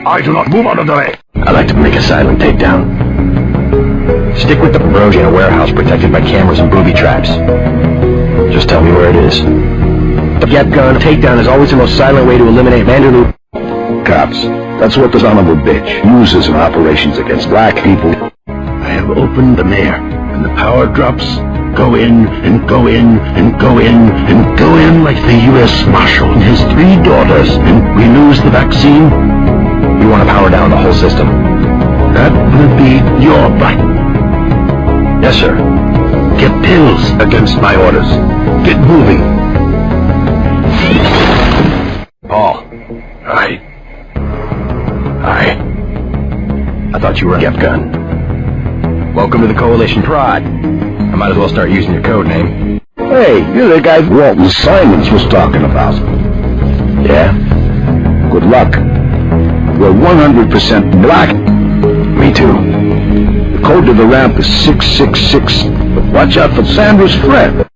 I do not move out of the way. I'd like to make a silent takedown. Stick with the road in a warehouse protected by cameras and booby traps. Just tell me where it is. The Get Gun takedown is always the most silent way to eliminate Vanderloop. Cops. That's what the son of a bitch uses in operations against black people. I have opened the mayor. When the power drops, go in and go in and go in and go in like the U.S. Marshal and his 3 daughters, and we lose the vaccine. You want to power down the whole system? That will be your button. Yes, sir. Get pills against my orders. Get moving. Paul. Aye. I thought you were a Get Gun. Welcome to the Coalition Prod. I might as well start using your code name. Hey, you're the guy Walton Simons was talking about. Yeah? Good luck. We're 100% black. Me too. The code to the ramp is 666. But watch out for Sandra's friend.